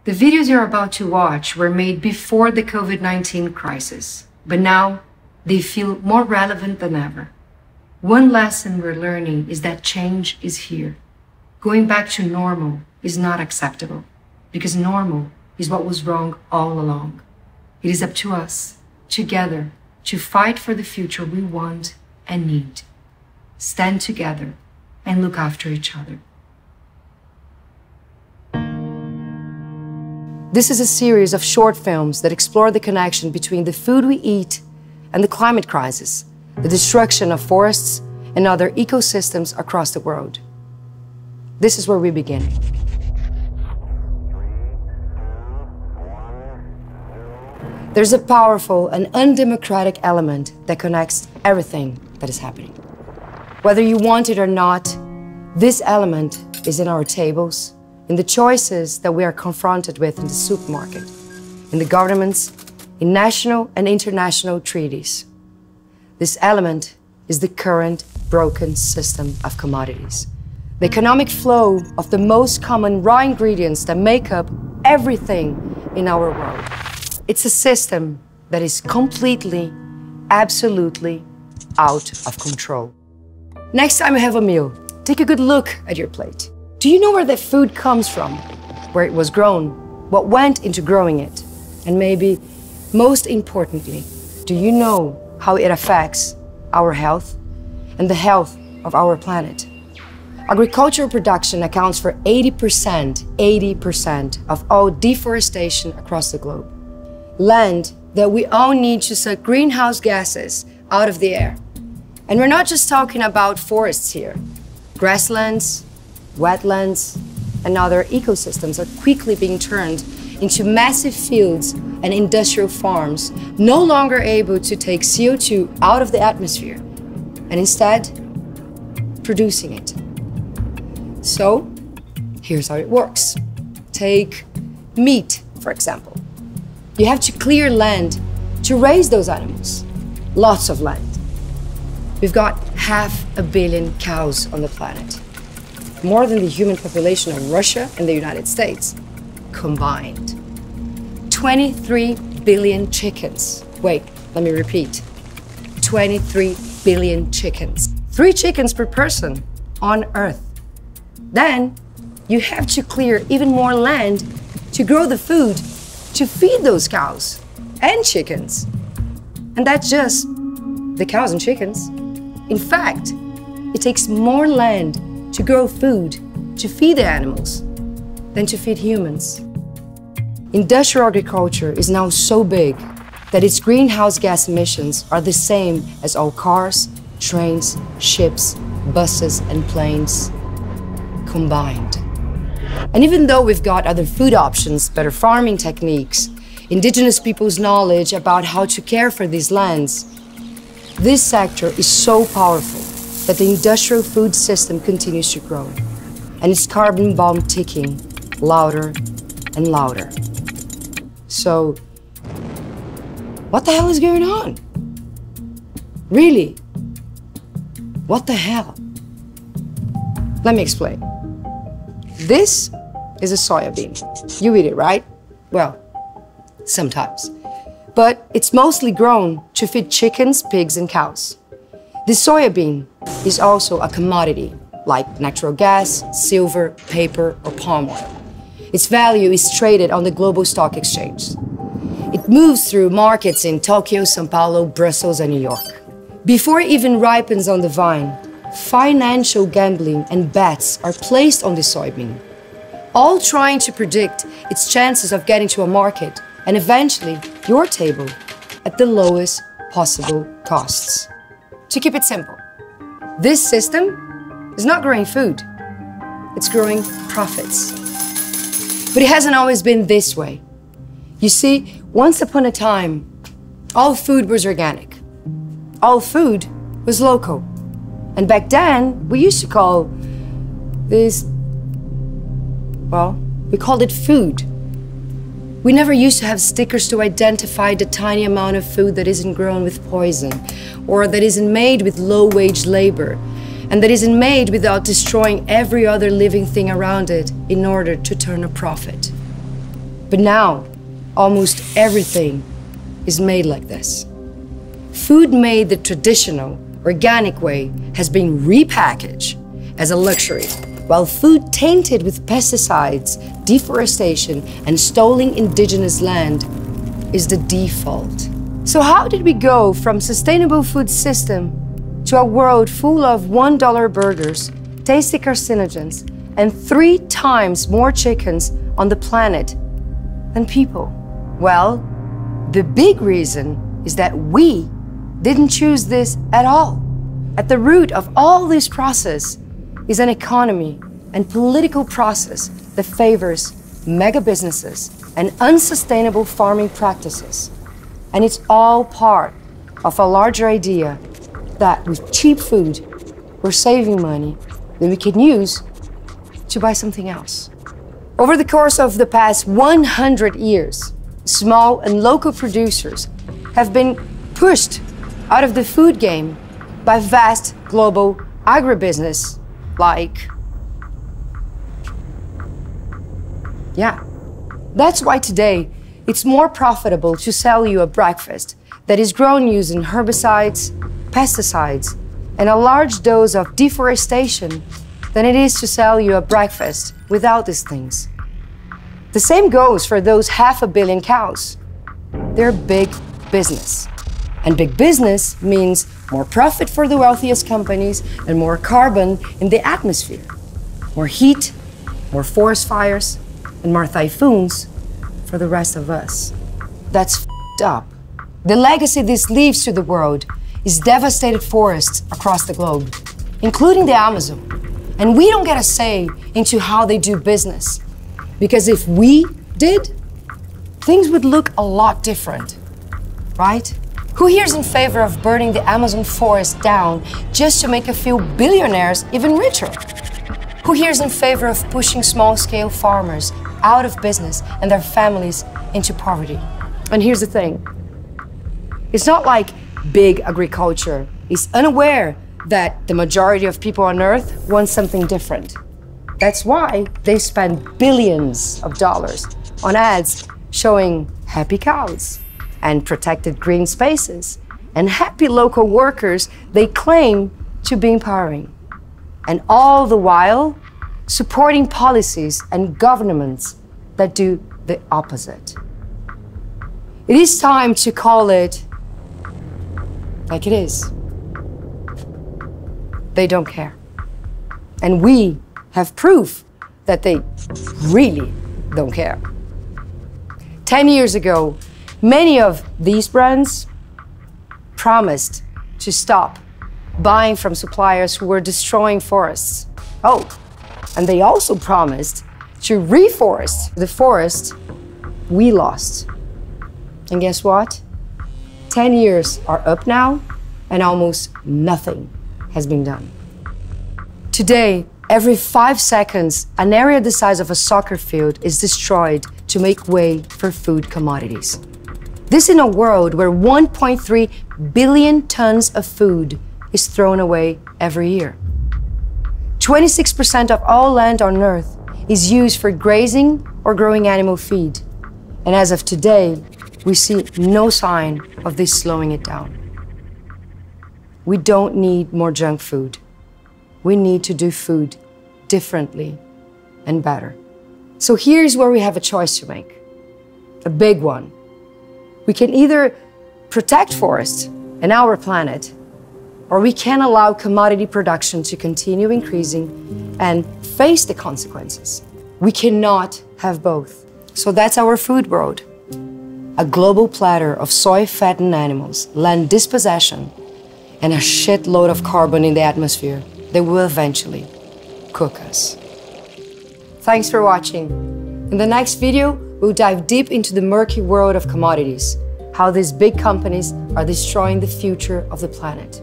The videos you're about to watch were made before the COVID-19 crisis, but now they feel more relevant than ever. One lesson we're learning is that change is here. Going back to normal is not acceptable, because normal is what was wrong all along. It is up to us, together, to fight for the future we want and need. Stand together and look after each other. This is a series of short films that explore the connection between the food we eat and the climate crisis, the destruction of forests and other ecosystems across the world. This is where we begin. There's a powerful and undemocratic element that connects everything that is happening. Whether you want it or not, this element is in our tables, in the choices that we are confronted with in the supermarket, in the governments, in national and international treaties. This element is the current broken system of commodities. The economic flow of the most common raw ingredients that make up everything in our world. It's a system that is completely, absolutely out of control. Next time you have a meal, take a good look at your plate. Do you know where that food comes from? Where it was grown? What went into growing it? And maybe, most importantly, do you know how it affects our health and the health of our planet? Agricultural production accounts for 80% of all deforestation across the globe. Land that we all need to suck greenhouse gases out of the air. And we're not just talking about forests here. Grasslands, wetlands, and other ecosystems are quickly being turned into massive fields and industrial farms, no longer able to take CO2 out of the atmosphere, and instead, producing it. So, here's how it works. Take meat, for example. You have to clear land to raise those animals. Lots of land. We've got 500 million cows on the planet. More than the human population of Russia and the United States combined. 23 billion chickens. Wait, let me repeat. 23 billion chickens. 3 chickens per person on Earth. Then you have to clear even more land to grow the food to feed those cows and chickens. And that's just the cows and chickens. In fact, it takes more land to grow food to feed the animals than to feed humans. Industrial agriculture is now so big that its greenhouse gas emissions are the same as all cars, trains, ships, buses, and planes combined. And even though we've got other food options, better farming techniques, indigenous people's knowledge about how to care for these lands, this sector is so powerful that the industrial food system continues to grow, and its carbon bomb ticking louder and louder. So, what the hell is going on? Really? What the hell? Let me explain. This is a soybean. You eat it, right? Well, sometimes. But it's mostly grown to feed chickens, pigs, and cows. The soybean is also a commodity, like natural gas, silver, paper, or palm oil. Its value is traded on the global stock exchange. It moves through markets in Tokyo, São Paulo, Brussels, and New York. Before it even ripens on the vine, financial gambling and bets are placed on the soybean, all trying to predict its chances of getting to a market and eventually your table at the lowest possible costs. To keep it simple, this system is not growing food, it's growing profits. But it hasn't always been this way. You see, once upon a time, all food was organic. All food was local. And back then, we used to call this, well, we called it food. We never used to have stickers to identify the tiny amount of food that isn't grown with poison, or that isn't made with low-wage labor, and that isn't made without destroying every other living thing around it in order to turn a profit. But now, almost everything is made like this. Food made the traditional, organic way has been repackaged as a luxury, while food tainted with pesticides, deforestation, and stolen indigenous land is the default. So how did we go from sustainable food system to a world full of $1 burgers, tasty carcinogens, and 3 times more chickens on the planet than people? Well, the big reason is that we didn't choose this at all. At the root of all this process is an economy and political process that favors mega businesses and unsustainable farming practices. And it's all part of a larger idea that with cheap food, we're saving money that we can use to buy something else. Over the course of the past 100 years, small and local producers have been pushed out of the food game by vast global agribusiness like, that's why today it's more profitable to sell you a breakfast that is grown using herbicides, pesticides, and a large dose of deforestation than it is to sell you a breakfast without these things. The same goes for those 500 million cows. They're big business. And big business means more profit for the wealthiest companies and more carbon in the atmosphere. More heat, more forest fires, and more typhoons for the rest of us. That's f***ed up. The legacy this leaves to the world is devastated forests across the globe, including the Amazon. And we don't get a say into how they do business. Because if we did, things would look a lot different, right? Who here is in favor of burning the Amazon forest down just to make a few billionaires even richer? Who here is in favor of pushing small-scale farmers out of business and their families into poverty? And here's the thing. It's not like big agriculture is unaware that the majority of people on Earth want something different. That's why they spend billions of dollars on ads showing happy cows and protected green spaces and happy local workers they claim to be empowering. And all the while, supporting policies and governments that do the opposite. It is time to call it like it is. They don't care. And we have proof that they really don't care. 10 years ago, many of these brands promised to stop buying from suppliers who were destroying forests. Oh, and they also promised to reforest the forest we lost. And guess what? 10 years are up now, and almost nothing has been done. Today, every 5 seconds, an area the size of a soccer field is destroyed to make way for food commodities. This in a world where 1.3 billion tons of food is thrown away every year. 26% of all land on Earth is used for grazing or growing animal feed. And as of today, we see no sign of this slowing it down. We don't need more junk food. We need to do food differently and better. So here's where we have a choice to make, a big one. We can either protect forests and our planet, or we can allow commodity production to continue increasing and face the consequences. We cannot have both. So that's our food world. A global platter of soy-fattened animals, land dispossession, and a shitload of carbon in the atmosphere that will eventually cook us. Thanks for watching. In the next video, we'll dive deep into the murky world of commodities, how these big companies are destroying the future of the planet.